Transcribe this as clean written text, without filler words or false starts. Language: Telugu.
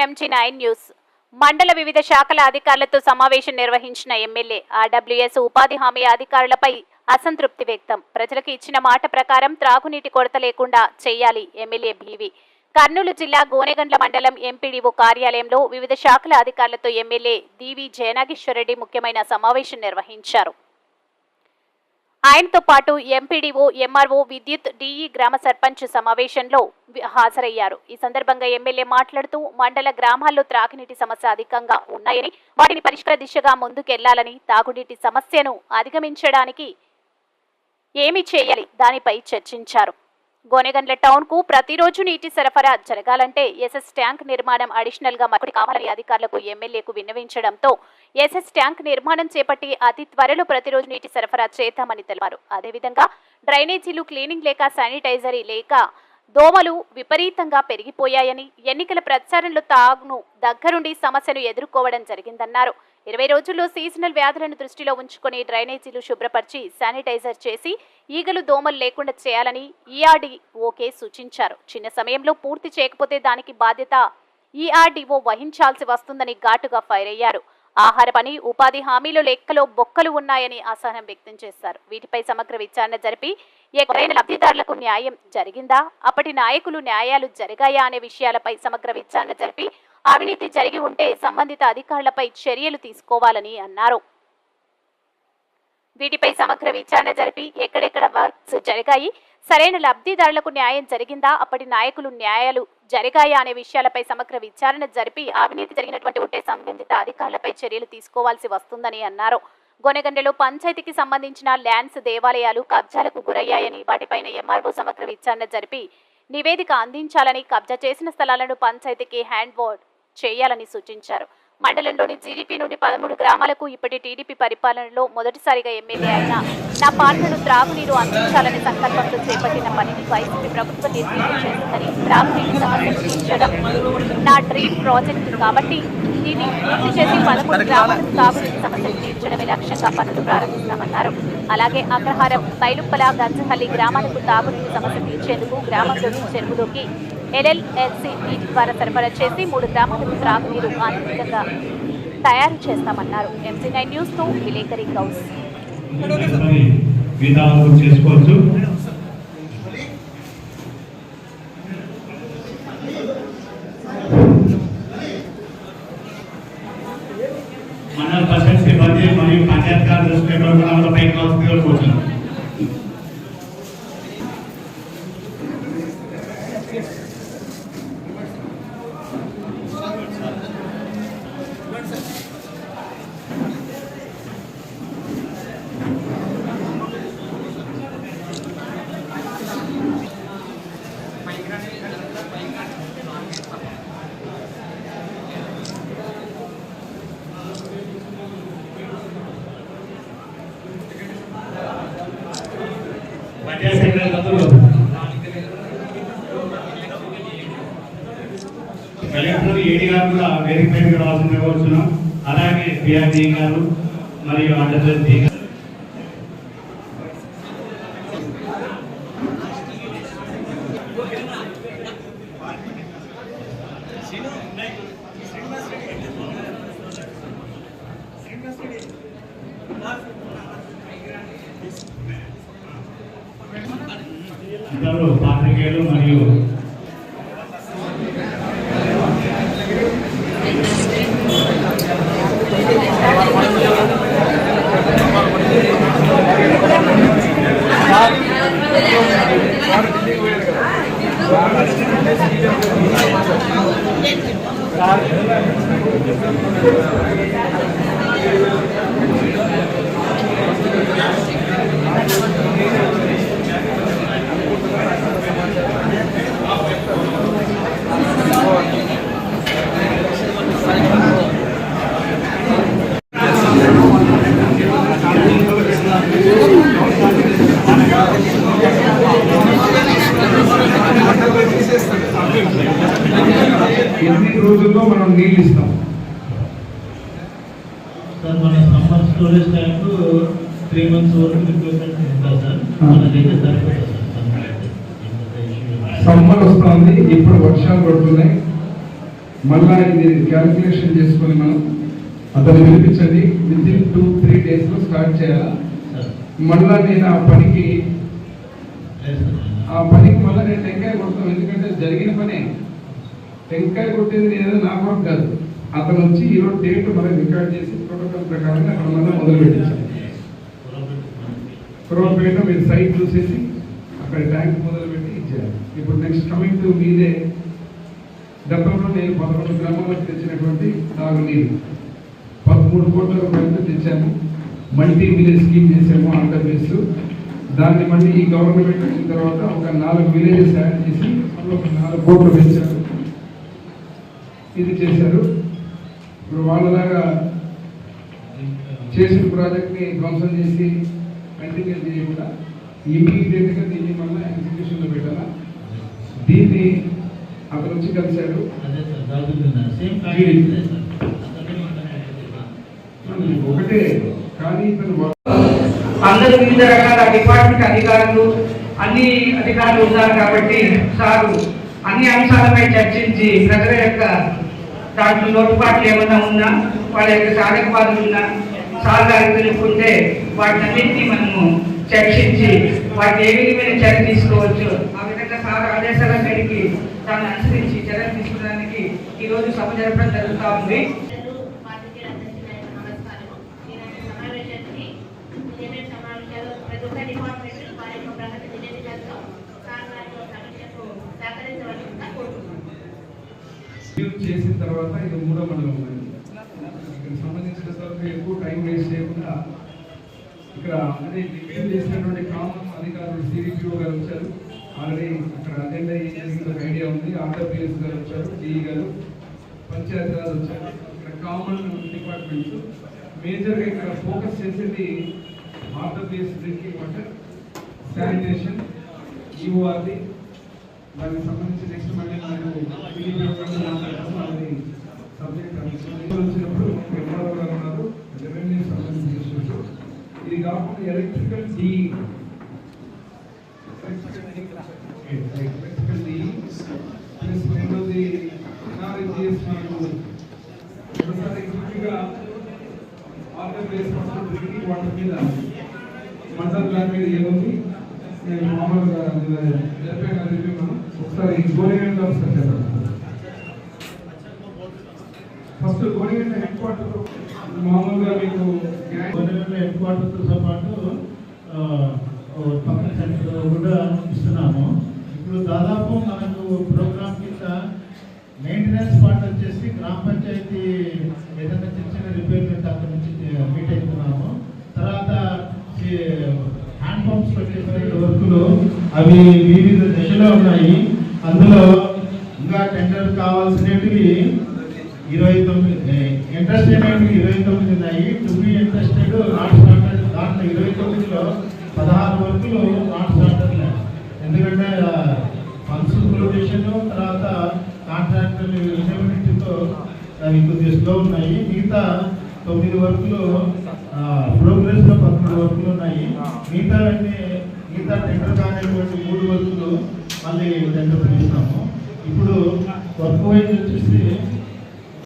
MG9 న్యూస్ మండల వివిధ శాఖల అధికారులతో సమావేశం నిర్వహించిన ఎమ్మెల్యే ఆర్డబ్ల్యూఎస్ ఉపాధి హామీ అధికారులపై అసంతృప్తి వ్యక్తం. ప్రజలకు ఇచ్చిన మాట ప్రకారం త్రాగునీటి కొరత లేకుండా చేయాలి ఎమ్మెల్యే బీవీ. కర్నూలు జిల్లా గోనెగండ్ల మండలం ఎంపీడీఓ కార్యాలయంలో వివిధ శాఖల అధికారులతో ఎమ్మెల్యే దీవి జయనాగేశ్వరరెడ్డి ముఖ్యమైన సమావేశం నిర్వహించారు. ఆయనతో పాటు ఎంపీడీఓ, ఎంఆర్ఓ, విద్యుత్, డిఈ, గ్రామ సర్పంచ్ సమావేశంలో హాజరయ్యారు. ఈ సందర్భంగా ఎమ్మెల్యే మాట్లాడుతూ మండల గ్రామాల్లో త్రాగునీటి సమస్య అధికంగా ఉన్నాయని, వాటిని పరిష్కార దిశగా ముందుకెళ్లాలని, తాగునీటి సమస్యను అధిగమించడానికి ఏమి చేయాలి దానిపై చర్చించారు. గోనెగండ్ల టౌన్ కు ప్రతిరోజు నీటి సరఫరా జరగాలంటే ఎస్ఎస్ ట్యాంక్ నిర్మాణం అడిషనల్ గా మరొకటి కావాలని అధికారులకు ఎమ్మెల్యేకు విన్నవించడంతో ఎస్ఎస్ ట్యాంక్ నిర్మాణం చేపట్టి అతి త్వరలో ప్రతిరోజు నీటి సరఫరా చేద్దామని తెలిపారు. అదేవిధంగా డ్రైనేజీలు క్లీనింగ్ లేక, శానిటైజరీ లేక దోమలు విపరీతంగా పెరిగిపోయాయని, ఎన్నికల ప్రచారంలో తాగును దగ్గరుండి సమస్యను ఎదుర్కోవడం జరిగిందన్నారు. 20 రోజుల్లో సీజనల్ వ్యాధులను దృష్టిలో ఉంచుకొని డ్రైనేజీలు శుభ్రపరిచి శానిటైజర్ చేసి ఈగలు, దోమలు లేకుండా చేయాలని ఈఆర్డీఓకే సూచించారు. చిన్న సమయంలో పూర్తి చేయకపోతే దానికి బాధ్యత ఈఆర్డీఓ వహించాల్సి వస్తుందని ఘాటుగా ఫైర్ అయ్యారు. ఆహార పని, ఉపాధి హామీలో లెక్కలో బొక్కలు ఉన్నాయని అసహనం వ్యక్తం చేశారు. వీటిపై సమగ్ర విచారణ జరిపి ఎవరైనా లబ్ధిదారులకు న్యాయం జరిగిందా, అప్పటి నాయకులు న్యాయాలు జరిగాయా అనే విషయాలపై సమగ్ర విచారణ జరిపి అవినీతి జరిగి ఉంటే సంబంధిత అధికారులపై చర్యలు తీసుకోవాలని అన్నారు. వీటిపై సమగ్ర విచారణ జరిపి ఎక్కడెక్కడ వర్క్స్ జరిగాయి, సరైన లబ్ధిదారులకు న్యాయం జరిగిందా, అప్పటి నాయకులు న్యాయాలు జరిగాయా అనే విషయాలపై సమగ్ర విచారణ జరిపి అవినీతి జరిగినటువంటి ఉంటే సంబంధిత అధికారులపై చర్యలు తీసుకోవాల్సి వస్తుందని అన్నారు. గోనెగండ్లలో పంచాయతీకి సంబంధించిన ల్యాండ్స్, దేవాలయాలు కబ్జాలకు గురయ్యాయని, వాటిపైన ఎంఆర్ఓ సమగ్ర విచారణ జరిపి నివేదిక అందించాలని, కబ్జా చేసిన స్థలాలను పంచాయతీకి హ్యాండ్ ఓవర్ చేయాలని సూచించారు. మండలంలోని జీడీపీ నుండి 13 గ్రామాలకు ఇప్పటి టీడీపీ పరిపాలనలో మొదటిసారిగా ఎమ్మెల్యే అయిన నా పాలనను త్రాగునీరు అందించాలనే సంకల్పంతో చేపట్టిన పనిని వైసీపీ ప్రభుత్వం నిర్వీర్యం చేస్తుందని, త్రాగునీటి సమస్య తీర్చడం నా డ్రీమ్ ప్రాజెక్టు కాబట్టి దీన్ని పూర్తి చేసి 13 గ్రామాలకు తాగునీటి సమస్యను తీర్చడమే లక్ష్యంగా పనులు ప్రారంభిస్తామన్నారు. అలాగే అగ్రహారం, బైలుప్పల, గంజహల్లి గ్రామాలకు తాగునీటి సమస్య తీర్చేందుకు గ్రామంలోని చెరువులోకి ఎల్ఎల్ఎల్సీ నీటి ద్వారా సరఫరా చేసి 3 గ్రామాలకు త్రాగునీరు ఆనందంగా తయారు చేస్తామన్నారు. MG9 న్యూస్ తో విలేకరి గౌస్. మండల పరిషత్ సిబ్బంది మరియు పంచాయత్ కార్యదర్శులు పైకి కోరుతున్నాం. కలెక్టర్, ఏడీ గారు కూడా వెరిఫైడ్ రావాల్సిందిగా కోరుతున్నాం. అలాగే పిఆర్డీ గారు మరియు ఆర్డబ్ల్యూఎస్ గారు అందరూ పాత్రికేయులు మరియు ఎన్ని రోజుల్లో మనం నీళ్ళు ఇస్తాం సార్? మన సమ్మర్ స్టోరేజ్ ట్యాంక్ 3 months వరకు రిక్వైర్మెంట్ ఉంటుంది సార్. మనకైతే సరిపోతుంది సార్. సమ్మర్ వస్తుంది, ఇప్పుడు వర్షాలు పడుతున్నాయి, మళ్ళా ఇది క్యాల్కులేషన్ చేసుకొని మనం అతను పిలిపించండి. వితిన్ 2-3 డేస్లో స్టార్ట్ చేయాలా. సార్ మళ్ళా నేను ఆ పనికి లేదు మళ్ళీ నేను టెంకాయ కొడతాం. ఎందుకంటే జరిగిన పనే టెంకాయ కొట్టేది నేను నా కొరకు కాదు. అతను వచ్చి ఈరోజు డేట్ మనం రికార్డ్ చేసి ప్రోటోకాల్ ప్రకారంగా అక్కడ మళ్ళీ మొదలు పెట్టించాలి. కురవపేట మీరు సైట్ చూసేసి అక్కడ ట్యాంక్ మొదలుపెట్టి ఇచ్చారు. ఇప్పుడు నెక్స్ట్ కమింగ్ టు మీదే గతంలో నేను 11 గ్రామాలకు తెచ్చినటువంటి తాగునీరు 13 కోట్ల రూపాయలతో తెచ్చాము. మల్టీ విలేజ్ స్కీమ్ చేసాము ఆంధ్రప్రదేశ్. దాన్ని మళ్ళీ ఈ గవర్నమెంట్ వచ్చిన తర్వాత ఒక 4 విలేజెస్ యాడ్ చేసి మళ్ళీ ఒక 4 కోట్లు పెంచారు. ఇది చేశారు. ఇప్పుడు వాళ్ళలాగా చేసిన ప్రాజెక్ట్ని ధ్వంసం చేసి కంటిన్యూ చేయకుండా ఇమీడియట్గా దీన్ని మళ్ళీ ఎగ్జిక్యూషన్లో పెట్టాలా. దీన్ని అతను వచ్చి కలిశాడు. అదే సార్ జరుగుతున్నా సేమ్ కాంటాక్ట్ సార్ ఒకటే కానీ ఇతను అందరూ వివిధ రకాల డిపార్ట్మెంట్ అధికారులు అన్ని అధికారులు ఉన్నారు కాబట్టి సారు అన్ని అంశాలపై చర్చించి ప్రజల యొక్క దాంట్లో లోటుపాట్లు ఏమైనా ఉన్నా వాళ్ళ యొక్క సాధక బాధలు ఉన్నా సార్ గారికి తెలుసుకుంటే వాటినన్నింటినీ మనము చర్చించి వాటిని ఏ విధమైన చర్య తీసుకోవచ్చు ఆ విధంగా సార్ ఆదేశాల మేరకు దాన్ని అనుసరించి చర్యలు తీసుకోవడానికి ఈరోజు సభ జరపడం జరుగుతూ ఉంది. చేసిన తర్వాత ఇది 3వ మండలం ఉంది. ఇక్కడ సంబంధించిన వరకు ఎక్కువ టైం వేస్ట్ చేయకుండా ఇక్కడ అంటే రివ్యూ చేసినటువంటి కామన్ అధికారులు సిడిపిఓ గారు వచ్చారు. ఆల్రెడీ అక్కడ అటెండ్ అయ్యేందుకు ఒక ఐడియా ఉంది. ఆంధ్రప్రదేశ్ గారు వచ్చారు, డిఈ గారు, పంచాయతీరాజ్ వచ్చారు. ఇక్కడ కామన్ డిపార్ట్మెంట్స్ మేజర్గా ఇక్కడ ఫోకస్ చేసేది Andhra Pradesh drinking water, sanitation, EORD. దానికి సంబంధించి నెక్స్ట్ మళ్ళీ సబ్జెక్ట్ వచ్చినప్పుడు ఎంఆర్ఓ గారు ఉన్నారు, రెవెన్యూ సంబంధించిన ఇష్యూస్. ఇది కాకుండా ఎలక్ట్రికల్ డి ప్లస్ రెండోది ఎన్ఆర్జిఎస్ ఒకసారి పూర్తిగా ఆంధ్రప్రదేశ్ డ్రింకింగ్ వాటర్ మీద మండల ప్లాన్ మీద ఏముంది నేను మామూలుగా ఒకసారి గోలిగంట ఒకసారి చెప్పండి. ఫస్ట్ గోలిగంట హెడ్ క్వార్టర్ మామూలుగా మీకు హెడ్ క్వార్టర్తో పాటు పక్కన సెంటర్ కూడా ఇస్తున్నాము. ఇప్పుడు దాదాపు మనకు ప్రోగ్రామ్ కింద మెయింటెనెన్స్ పార్ట్ వచ్చేసి గ్రామ పంచాయతీ ఏదైనా చిన్న చిన్న రిపేర్మెంట్ అక్కడ నుంచి మీట్ అవుతున్నాము. తర్వాత హ్యాండ్ పంప్స్ వచ్చేసరి వర్కులు అవి వివిధ దశలో ఉన్నాయి. అందులో ఇంకా టెండర్ కావాల్సినవి 29 ఇంట్రెస్ట్ అనేవి 29 ఉన్నాయి. To be interested not started. దాంట్లో 29లో 16 వర్కులు నాట్ స్టార్టెడ్. ఎందుకంటే ఫండ్స్ ప్రొవిజన్ తర్వాత కాంట్రాక్టర్ ఇన్వెస్ట్మెంట్తో అవి కొద్దిగా స్లో ఉన్నాయి. మిగతా 9 వర్కులు ప్రోగ్రెస్లో 13 వర్కులు ఉన్నాయి. మిగతా టెండర్ కానిటువంటి 3 వర్కులు మళ్ళీ టెండర్ పిలుస్తాము. ఇప్పుడు వర్క్ వైజ్ వచ్చేసి